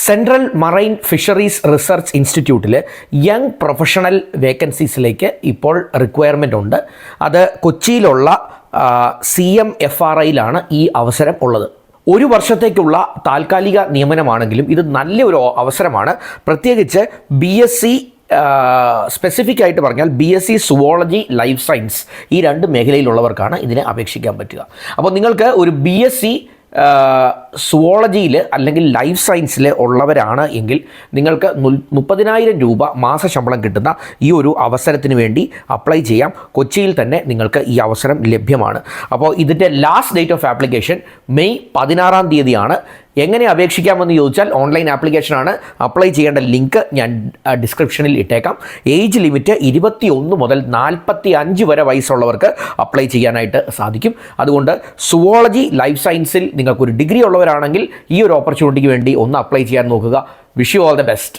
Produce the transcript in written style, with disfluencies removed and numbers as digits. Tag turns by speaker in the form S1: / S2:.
S1: Central marine fisheries research ഇൻസ്റ്റിറ്റ്യൂട്ടിൽ young professional വേക്കൻസീസിലേക്ക് ഇപ്പോൾ requirement ഉണ്ട്. അത് കൊച്ചിയിലുള്ള CMFRIയിലാണ് ഈ അവസരം ഉള്ളത്. 1 വർഷത്തേക്കുള്ള താൽക്കാലിക നിയമനമാണെങ്കിലും ഇത് നല്ലൊരു അവസരമാണ്. പ്രത്യേകിച്ച് BSc സ്പെസിഫിക് ആയിട്ട് പറഞ്ഞാൽ BSc സുവോളജി ലൈഫ് സയൻസ് ഈ 2 മേഖലയിലുള്ളവർക്കാണ് ഇതിനെ അപേക്ഷിക്കാൻ പറ്റുക. അപ്പോൾ നിങ്ങൾക്ക് ഒരു BSc സുവോളജിയിൽ അല്ലെങ്കിൽ ലൈഫ് സയൻസിൽ ഉള്ളവരാണ് എങ്കിൽ നിങ്ങൾക്ക് 30,000 രൂപ മാസശമ്പളം കിട്ടുന്ന ഈ ഒരു അവസരത്തിന് വേണ്ടി അപ്ലൈ ചെയ്യാം. കൊച്ചിയിൽ തന്നെ നിങ്ങൾക്ക് ഈ അവസരം ലഭ്യമാണ്. അപ്പോൾ ഇതിൻ്റെ last date of application May 16-ാം തീയതിയാണ്. എങ്ങനെ അപേക്ഷിക്കാമെന്ന് ചോദിച്ചാൽ ഓൺലൈൻ ആപ്ലിക്കേഷനാണ്. അപ്ലൈ ചെയ്യേണ്ട ലിങ്ക് ഞാൻ ഡിസ്ക്രിപ്ഷനിൽ ഇട്ടേക്കാം. ഏജ് ലിമിറ്റ് 21 മുതൽ 45 വരെ വയസ്സുള്ളവർക്ക് അപ്ലൈ ചെയ്യാനായിട്ട് സാധിക്കും. അതുകൊണ്ട് സുവോളജി ലൈഫ് സയൻസിൽ നിങ്ങൾക്കൊരു ഡിഗ്രി ഉള്ളവരാണെങ്കിൽ ഈ ഒരു ഓപ്പർച്യൂണിറ്റിക്ക് വേണ്ടി ഒന്ന് അപ്ലൈ ചെയ്യാൻ നോക്കുക. Wish you all the best.